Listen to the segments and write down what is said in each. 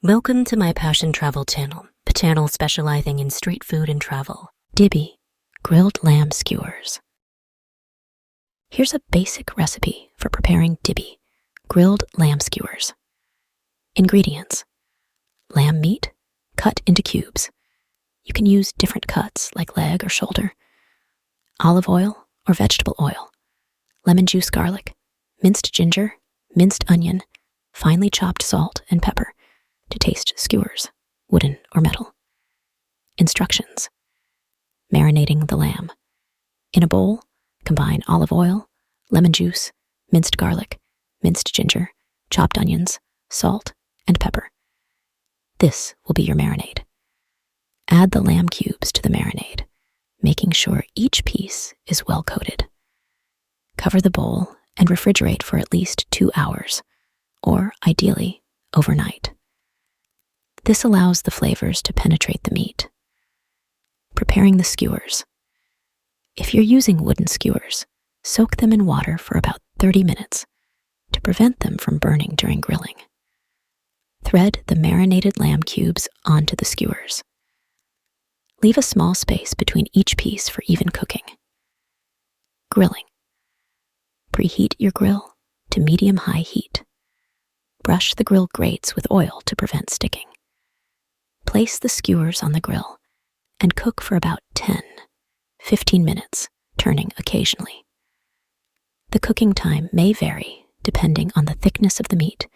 Welcome to my Passion Travel channel, the channel specializing in street food and travel. Dibi, grilled lamb skewers. Here's a basic recipe for preparing dibi, grilled lamb skewers. Ingredients: lamb meat, cut into cubes. You can use different cuts like leg or shoulder. Olive oil or vegetable oil. Lemon juice, garlic, minced ginger, minced onion, finely chopped salt and pepper. To taste skewers, wooden or metal. Instructions: marinating the lamb. In a bowl, combine olive oil, lemon juice, minced garlic, minced ginger, chopped onions, salt, and pepper. This will be your marinade. Add the lamb cubes to the marinade, making sure each piece is well coated. Cover the bowl and refrigerate for at least 2 hours, or ideally, overnight. This allows the flavors to penetrate the meat. Preparing the skewers. If you're using wooden skewers, soak them in water for about 30 minutes to prevent them from burning during grilling. Thread the marinated lamb cubes onto the skewers. Leave a small space between each piece for even cooking. Grilling. Preheat your grill to medium-high heat. Brush the grill grates with oil to prevent sticking. Place the skewers on the grill and cook for about 10-15 minutes, turning occasionally. The cooking time may vary depending on the thickness of the meat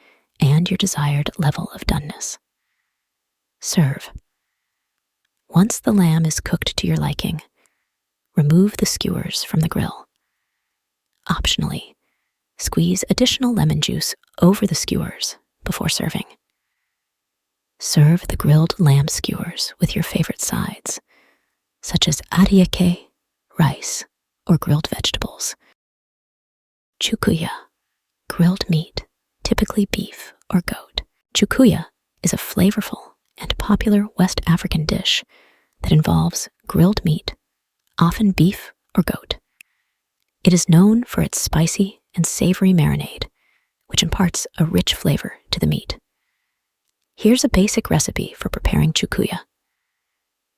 and your desired level of doneness. Serve. Once the lamb is cooked to your liking, remove the skewers from the grill. Optionally, squeeze additional lemon juice over the skewers before serving. Serve the grilled lamb skewers with your favorite sides, such as ariake, rice, or grilled vegetables. Choukouya, grilled meat, typically beef or goat. Choukouya is a flavorful and popular West African dish that involves grilled meat, often beef or goat. It is known for its spicy and savory marinade, which imparts a rich flavor to the meat. Here's a basic recipe for preparing choukouya.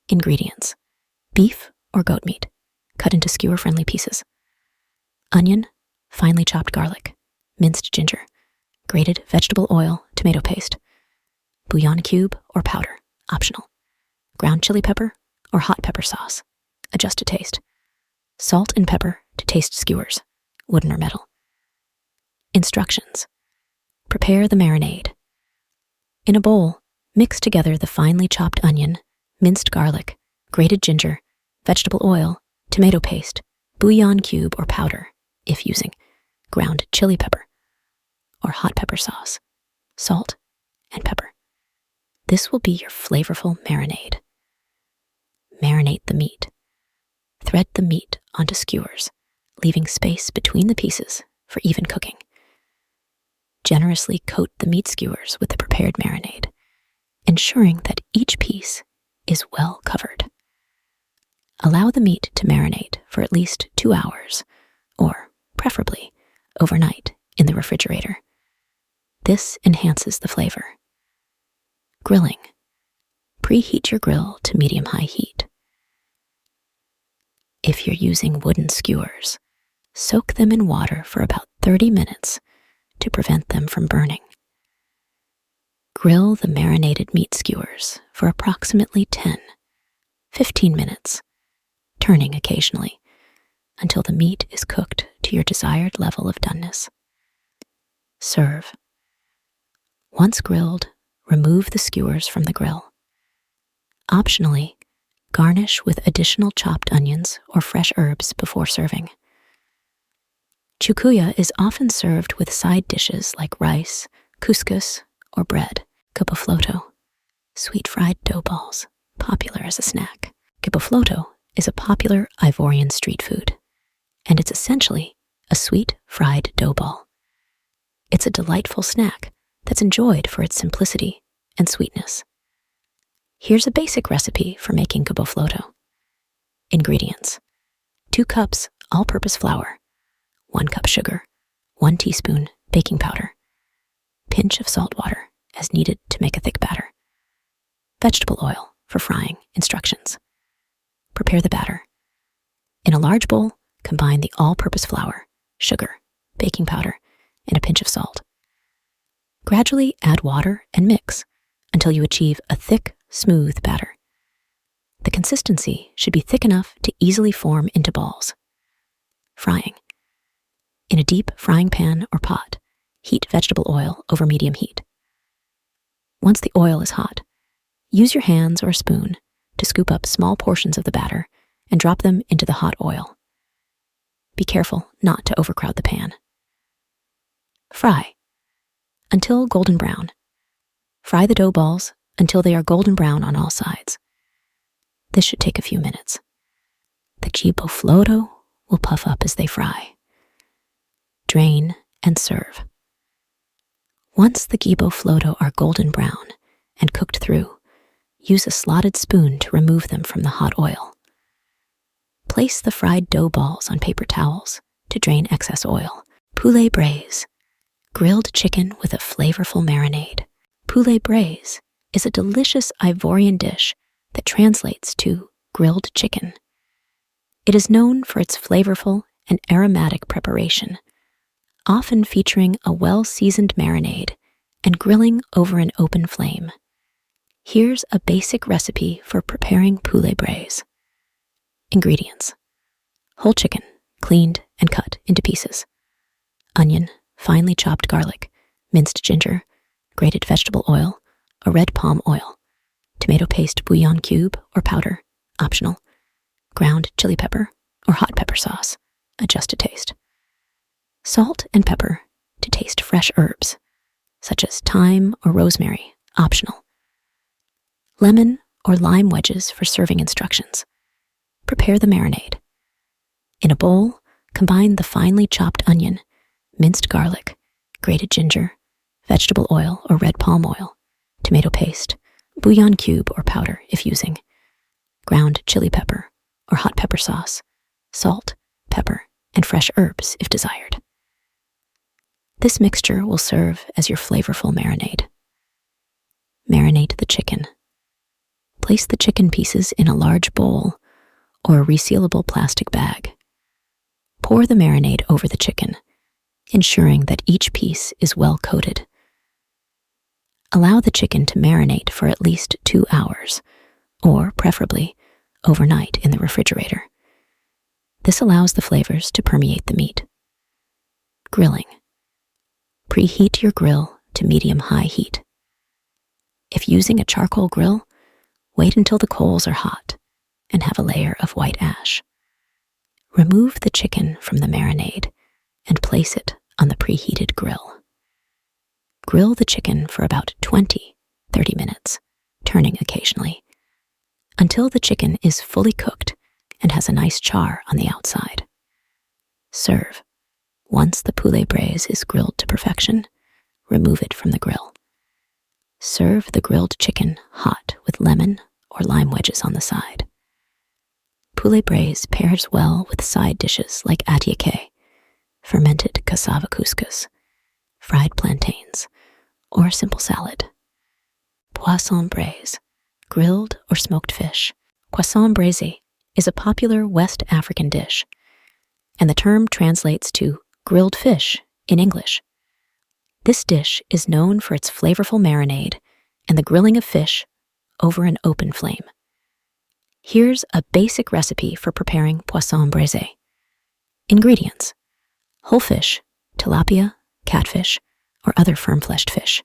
Ingredients: beef or goat meat, cut into skewer-friendly pieces. Onion, finely chopped garlic, minced ginger, grated vegetable oil, tomato paste. Bouillon cube or powder, optional. Ground chili pepper or hot pepper sauce, adjust to taste. Salt and pepper to taste skewers, wooden or metal. Instructions: prepare the marinade. In a bowl, mix together the finely chopped onion, minced garlic, grated ginger, vegetable oil, tomato paste, bouillon cube or powder, if using, ground chili pepper, or hot pepper sauce, salt, and pepper. This will be your flavorful marinade. Marinate the meat. Thread the meat onto skewers, leaving space between the pieces for even cooking. Generously coat the meat skewers with the prepared marinade, ensuring that each piece is well covered. Allow the meat to marinate for at least 2 hours, or preferably overnight in the refrigerator. This enhances the flavor. Grilling. Preheat your grill to medium-high heat. If you're using wooden skewers, soak them in water for about 30 minutes to prevent them from burning. Grill the marinated meat skewers for approximately 10-15 minutes, turning occasionally until the meat is cooked to your desired level of doneness. Serve. Once grilled, remove the skewers from the grill. Optionally, garnish with additional chopped onions or fresh herbs before serving. Choukouya is often served with side dishes like rice, couscous, or bread. Gbofloto, sweet fried dough balls, popular as a snack. Gbofloto is a popular Ivorian street food, and it's essentially a sweet fried dough ball. It's a delightful snack that's enjoyed for its simplicity and sweetness. Here's a basic recipe for making Gbofloto. Ingredients: 2 cups all-purpose flour, 1 cup sugar, 1 teaspoon baking powder, pinch of salt water as needed to make a thick batter. Vegetable oil for frying instructions. Prepare the batter. In a large bowl, combine the all-purpose flour, sugar, baking powder, and a pinch of salt. Gradually add water and mix until you achieve a thick, smooth batter. The consistency should be thick enough to easily form into balls. Frying. In a deep frying pan or pot, heat vegetable oil over medium heat. Once the oil is hot, use your hands or a spoon to scoop up small portions of the batter and drop them into the hot oil. Be careful not to overcrowd the pan. Fry until golden brown. Fry the dough balls until they are golden brown on all sides. This should take a few minutes. The Gbofloto will puff up as they fry. Drain and serve. Once the Gbofloto are golden brown and cooked through, use a slotted spoon to remove them from the hot oil. Place the fried dough balls on paper towels to drain excess oil. Poulet Braise, grilled chicken with a flavorful marinade. Poulet Braise is a delicious Ivorian dish that translates to grilled chicken. It is known for its flavorful and aromatic preparation, often featuring a well-seasoned marinade and grilling over an open flame. Here's a basic recipe for preparing Poulet Braise. Ingredients: whole chicken, cleaned and cut into pieces. Onion, finely chopped garlic, minced ginger, grated vegetable oil, or red palm oil. Tomato paste bouillon cube or powder, optional. Ground chili pepper or hot pepper sauce, adjust to taste. Salt and pepper to taste fresh herbs, such as thyme or rosemary, optional. Lemon or lime wedges for serving instructions. Prepare the marinade. In a bowl, combine the finely chopped onion, minced garlic, grated ginger, vegetable oil or red palm oil, tomato paste, bouillon cube or powder if using, ground chili pepper or hot pepper sauce, salt, pepper, and fresh herbs if desired. This mixture will serve as your flavorful marinade. Marinate the chicken. Place the chicken pieces in a large bowl or a resealable plastic bag. Pour the marinade over the chicken, ensuring that each piece is well coated. Allow the chicken to marinate for at least 2 hours, or preferably overnight in the refrigerator. This allows the flavors to permeate the meat. Grilling. Preheat your grill to medium-high heat. If using a charcoal grill, wait until the coals are hot and have a layer of white ash. Remove the chicken from the marinade and place it on the preheated grill. Grill the chicken for about 20-30 minutes, turning occasionally, until the chicken is fully cooked and has a nice char on the outside. Serve. Once the poulet braise is grilled to perfection, remove it from the grill. Serve the grilled chicken hot with lemon or lime wedges on the side. Poulet braise pairs well with side dishes like atiake, fermented cassava couscous, fried plantains, or a simple salad. Poisson Braise, grilled or smoked fish. Poisson Braise is a popular West African dish, and the term translates to grilled fish in English. This dish is known for its flavorful marinade and the grilling of fish over an open flame. Here's a basic recipe for preparing Poisson Braise. Ingredients: whole fish, tilapia, catfish, or other firm-fleshed fish,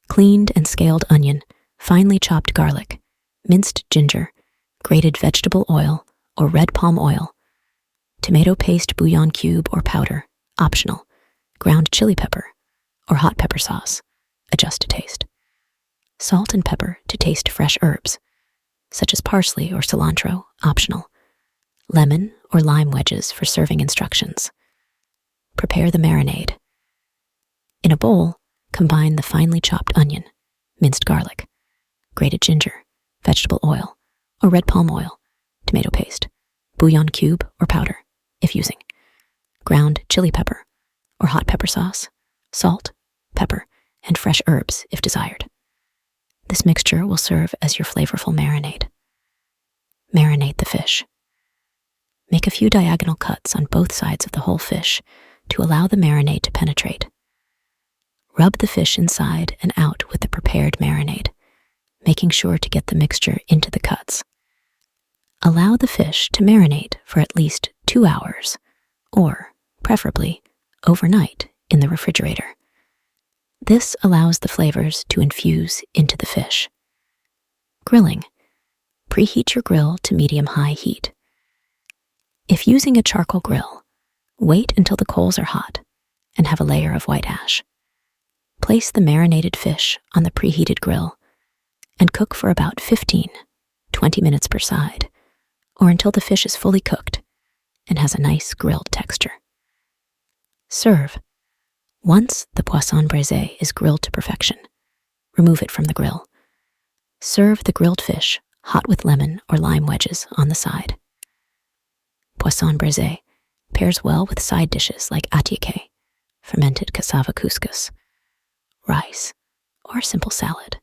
cleaned and scaled onion, finely chopped garlic, minced ginger, grated vegetable oil or red palm oil, tomato paste bouillon cube or powder, optional, ground chili pepper or hot pepper sauce, adjust to taste. Salt and pepper to taste fresh herbs, such as parsley or cilantro, optional. Lemon or lime wedges for serving instructions. Prepare the marinade. In a bowl, combine the finely chopped onion, minced garlic, grated ginger, vegetable oil, or red palm oil, tomato paste, bouillon cube or powder, if using, ground chili pepper or hot pepper sauce, salt, pepper, and fresh herbs if desired. This mixture will serve as your flavorful marinade. Marinate the fish. Make a few diagonal cuts on both sides of the whole fish to allow the marinade to penetrate. Rub the fish inside and out with the prepared marinade, making sure to get the mixture into the cuts. Allow the fish to marinate for at least 2 hours, or, preferably, overnight in the refrigerator. This allows the flavors to infuse into the fish. Grilling. Preheat your grill to medium-high heat. If using a charcoal grill, wait until the coals are hot and have a layer of white ash. Place the marinated fish on the preheated grill and cook for about 15-20 minutes per side, or until the fish is fully cooked and has a nice grilled texture. Serve. Once the Poisson Braise is grilled to perfection, remove it from the grill. Serve the grilled fish hot with lemon or lime wedges on the side. Poisson Braise pairs well with side dishes like atiake, fermented cassava couscous, rice, or simple salad.